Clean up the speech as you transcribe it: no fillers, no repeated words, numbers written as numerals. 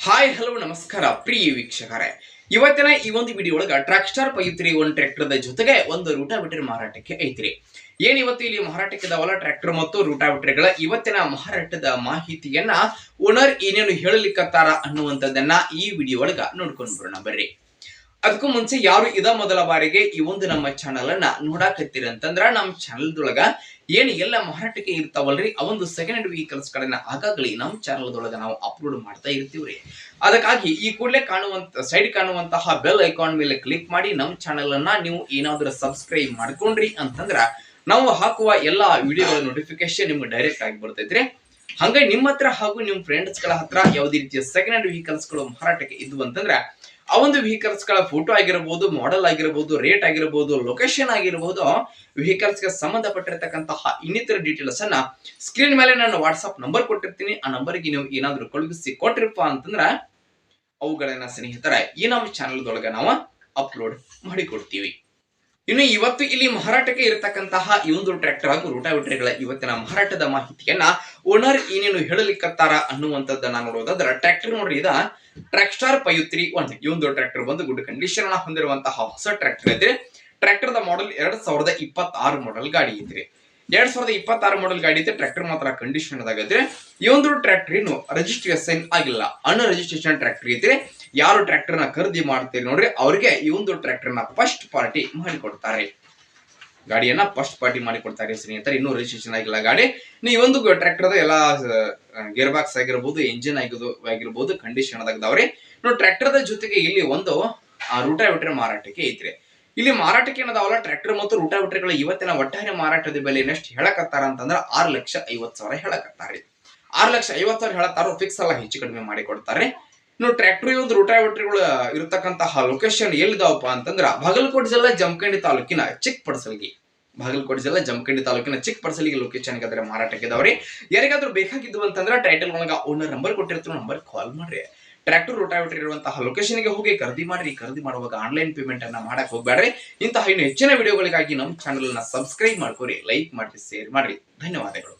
Hi hello ನಮಸ್ಕಾರ ಪ್ರಿಯ ವೀಕ್ಷಕರೇ. ಇವತ್ತಿನ ಈ ಒಂದು ವಿಡಿಯೋ ಒಳಗ ಟ್ರ್ಯಾಕ್ಸ್ಟಾರ್ 531 ಟ್ರ್ಯಾಕ್ಟರ್ ಜೊತೆಗೆ ಒಂದು ರೂಟಾವಿಟರ್ ಮಾರಾಟಕ್ಕೆ ಐತ್ರಿ. ಇವತ್ತು ಇಲ್ಲಿ ಮಾರಾಟಕ್ಕೆ ಇದಾವಲ್ಲ ಟ್ರ್ಯಾಕ್ಟರ್ ಮತ್ತು ರೂಟಾವಿಟರ್ಗಳ ಇವತ್ತಿನ ಮಾರಾಟದ ಮಾಹಿತಿಯನ್ನ ಓನರ್ ಏನೇನು ಹೇಳಲಿಕ್ಕತ್ತಾರ ಅನ್ನುವಂಥದ್ದನ್ನ ಈ ವಿಡಿಯೋ ಒಳಗ ನೋಡ್ಕೊಂಡು ಬರೋಣ ಬರ್ರಿ. ಅದಕ್ಕೂ ಮುಂಚೆ ಯಾರು ಇದ ಮೊದಲ ಬಾರಿಗೆ ಈ ಒಂದು ನಮ್ಮ ಚಾನಲ್ ಅನ್ನ ನೋಡಾಕತ್ತೀರಿ ಅಂತಂದ್ರ ನಮ್ಮ ಚಾನಲ್ ದೊಳಗ ಎಲ್ಲ ಮಾರಾಟಕ್ಕೆ ಇರ್ತಾವಲ್ರಿ ಆ ಒಂದು ಸೆಕೆಂಡ್ ಹ್ಯಾಂಡ್ ವೆಹಿಕಲ್ಸ್ ಗಳನ್ನ ಆಗಾಗಲೇ ನಮ್ಮ ಚಾನಲ್ ದೊಳಗ ನಾವು ಅಪ್ಲೋಡ್ ಮಾಡ್ತಾ ಇರ್ತೀವ್ರಿ. ಅದಕ್ಕಾಗಿ ಈ ಕೂಡಲೇ ಸೈಡ್ ಕಾಣುವಂತಹ ಬೆಲ್ ಐಕಾನ್ ಮೇಲೆ ಕ್ಲಿಕ್ ಮಾಡಿ ನಮ್ಮ ಚಾನಲ್ ಅನ್ನ ನೀವು ಏನಾದ್ರೂ ಸಬ್ಸ್ಕ್ರೈಬ್ ಮಾಡ್ಕೊಂಡ್ರಿ ಅಂತಂದ್ರ ನಾವು ಹಾಕುವ ಎಲ್ಲಾ ವಿಡಿಯೋಗಳ ನೋಟಿಫಿಕೇಶನ್ ನಿಮ್ಗೆ ಡೈರೆಕ್ಟ್ ಆಗಿ ಬರ್ತೈತ್ರಿ. ಹಂಗೆ ನಿಮ್ಮ ಹತ್ರ ಹಾಗೂ ನಿಮ್ಮ ಫ್ರೆಂಡ್ಸ್ ಗಳ ಹತ್ರ ಯಾವುದೇ ರೀತಿಯ ಸೆಕೆಂಡ್ ಹ್ಯಾಂಡ್ ವೆಹಿಕಲ್ಸ್ ಗಳು ಮಾರಾಟಕ್ಕೆ ಇದ್ವು ಅಂತಂದ್ರ ಆ ಒಂದು ವೆಹಿಕಲ್ಸ್ ಗಳ ಫೋಟೋ ಆಗಿರಬಹುದು, ಮಾಡೆಲ್ ಆಗಿರಬಹುದು, ರೇಟ್ ಆಗಿರಬಹುದು, ಲೊಕೇಶನ್ ಆಗಿರಬಹುದು, ವೆಹಿಕಲ್ಸ್ ಗೆ ಸಂಬಂಧಪಟ್ಟಿರತಕ್ಕಂತಹ ಇನ್ನಿತರ ಡೀಟೇಲ್ಸ್ ಅನ್ನ ಸ್ಕ್ರೀನ್ ಮೇಲೆ ನಾನು ವಾಟ್ಸ್ಆಪ್ ನಂಬರ್ ಕೊಟ್ಟಿರ್ತೀನಿ. ಆ ನಂಬರ್ಗೆ ನೀವು ಏನಾದ್ರೂ ಕಳುಹಿಸಿ ಕೊಟ್ರಿಪ್ಪ ಅಂತಂದ್ರ ಅವುಗಳನ್ನ ಸ್ನೇಹಿತರ ಈ ನಮ್ಮ ಚಾನಲ್ ದೊಳಗ ನಾವು ಅಪ್ಲೋಡ್ ಮಾಡಿಕೊಡ್ತೀವಿ. ಇನ್ನು ಇವತ್ತು ಇಲ್ಲಿ ಮಾರಾಟಕ್ಕೆ ಇರತಕ್ಕಂತಹ ಈ ಒಂದು ಟ್ರ್ಯಾಕ್ಟರ್ ಹಾಗೂ ರೂಟಾವಿಟರ್ಗಳ ಇವತ್ತಿನ ಮಾರಾಟದ ಮಾಹಿತಿಯನ್ನ ಓನರ್ ಏನೇನು ಹೇಳಲಿಕ್ಕತ್ತಾರ ಅನ್ನುವಂಥದ್ದನ್ನ ನೋಡೋದಾದ್ರೆ ಟ್ರ್ಯಾಕ್ಟರ್ ನೋಡ್ರಿ, ಇದ ಟ್ರ್ಯಾಕ್ಸ್ಟಾರ್ 531 ಈ ಒಂದು ಟ್ರ್ಯಾಕ್ಟರ್ ಬಂದು ಗುಡ್ ಕಂಡೀಷನ್ ಹೊಂದಿರುವಂತಹ ಹೊಸ ಟ್ರ್ಯಾಕ್ಟರ್ ಐತ್ರಿ. ಟ್ರ್ಯಾಕ್ಟರ್ ದ ಮಾಡೆಲ್ 2026 ಮಾಡೆಲ್ ಗಾಡಿ ಐತ್ರಿ. 2026 ಮಾಡೆಲ್ ಗಾಡಿ ಐತೆ. ಟ್ರ್ಯಾಕ್ಟರ್ ಮಾತ್ರ ಕಂಡೀಷನ್ ಐತ್ರಿ. ಈ ಒಂದು ಟ್ರ್ಯಾಕ್ಟರ್ ಇನ್ನು ರಿಜಿಸ್ಟ್ರೇಷನ್ ಆಗಿಲ್ಲ, ಅನ್ ರಿಜಿಸ್ಟ್ರೇಷನ್ ಟ್ರ್ಯಾಕ್ಟರ್ ಐತ್ರಿ. ಯಾರು ಟ್ರ್ಯಾಕ್ಟರ್ ನ ಖರೀದಿ ಮಾಡ್ತೀರಿ ನೋಡ್ರಿ ಅವ್ರಿಗೆ ಈ ಒಂದು ಟ್ರ್ಯಾಕ್ಟರ್ ನ ಫಸ್ಟ್ ಪಾರ್ಟಿ ಮಾಡಿಕೊಡ್ತಾರೆ. ಗಾಡಿಯನ್ನ ಫಸ್ಟ್ ಪಾರ್ಟಿ ಮಾಡಿಕೊಡ್ತಾರೆ ಸ್ನೇಹಿತರೆ. ಇನ್ನೂ ರಿಜಿಸ್ಟ್ರೇಷನ್ ಆಗಿಲ್ಲ ಗಾಡಿ. ಈ ಒಂದು ಟ್ರ್ಯಾಕ್ಟರ್ ಎಲ್ಲಾ ಗೇರ್ ಬಾಕ್ಸ್ ಆಗಿರಬಹುದು, ಇಂಜಿನ್ ಆಗಿರಬಹುದು ಕಂಡೀಷನ್ ಅದಾಗದವ್ರಿ. ಟ್ರ್ಯಾಕ್ಟರ್ ಜೊತೆಗೆ ಇಲ್ಲಿ ಒಂದು ರೂಟಾವಿಟರ್ ಮಾರಾಟಕ್ಕೆ ಐತ್ರಿ. ಇಲ್ಲಿ ಮಾರಾಟಕ್ಕೆ ಏನದಾವಲ್ಲ ಟ್ರ್ಯಾಕ್ಟರ್ ಮತ್ತು ರೂಟಾವಿಟರ್ಗಳ ಇವತ್ತಿನ ಒಟ್ಟಾರೆ ಮಾರಾಟದ ಬೆಲೆ ಎಷ್ಟು ಹೇಳಕತ್ತಾರ ಅಂತಂದ್ರ 6,50,000 ಹೇಳಕತ್ತಾರೆ. 6,50,000 ಹೇಳತ್ತಾರ. ಫಿಕ್ಸ್ ಅಲ್ಲ, ಹೆಚ್ಚು ಕಡಿಮೆ ಮಾಡಿ ಕೊಡ್ತಾರೆ. ಟ್ರ್ಯಾಕ್ಟರ್ ಒಂದು ರೂಟಾವಿಟರ್ಗಳು ಇರತಕ್ಕಂತಹ ಲೊಕೇಶನ್ ಎಲ್ಲಿದಾವಪ್ಪ ಅಂತಂದ್ರ ಬಾಗಲಕೋಟೆ ಜಿಲ್ಲಾ ಜಮಖಂಡಿ ತಾಲೂಕಿನ ಚಿಕ್ಕಪಡಸಲಗಿ. ಬಾಗಲಕೋಟೆ ಜಿಲ್ಲಾ ಜಮಖಂಡಿ ತಾಲೂಕಿನ ಚಿಕ್ಕಪಡಸಲಗಿ ಲೊಕೇಶನ್ ಗೆ ಮಾರಾಟಕ್ಕೆ ಇದಾವ್ರಿ. ಯಾರಿಗಾದ್ರೂ ಬೇಕಾಗಿದ್ದು ಅಂತಂದ್ರ ಟೈಟಲ್ ಒಳಗ ಓನರ್ ನಂಬರ್ ಕೊಟ್ಟಿರ್ತೀವಿ, ನಂಬರ್ ಕಾಲ್ ಮಾಡ್ರಿ. ಟ್ರ್ಯಾಕ್ಟರ್ ರೂಟಾವಿಟರ್ ಇರುವಂತಹ ಲೊಕೇಶನ್ ಗೆ ಹೋಗಿ ಖರೀದಿ ಮಾಡ್ರಿ. ಖರೀದಿ ಮಾಡುವಾಗ ಆನ್ಲೈನ್ ಪೇಮೆಂಟ್ ಅನ್ನ ಮಾಡಕ್ ಹೋಗ್ಬೇಡ್ರಿ. ಇಂತಹ ಇನ್ನು ಹೆಚ್ಚಿನ ವಿಡಿಯೋಗಳಿಗಾಗಿ ನಮ್ಮ ಚಾನಲ್ ನ ಸಬ್ಸ್ಕ್ರೈಬ್ ಮಾಡ್ಕೊರಿ, ಲೈಕ್ ಮಾಡಿ, ಶೇರ್ ಮಾಡ್ರಿ. ಧನ್ಯವಾದಗಳು.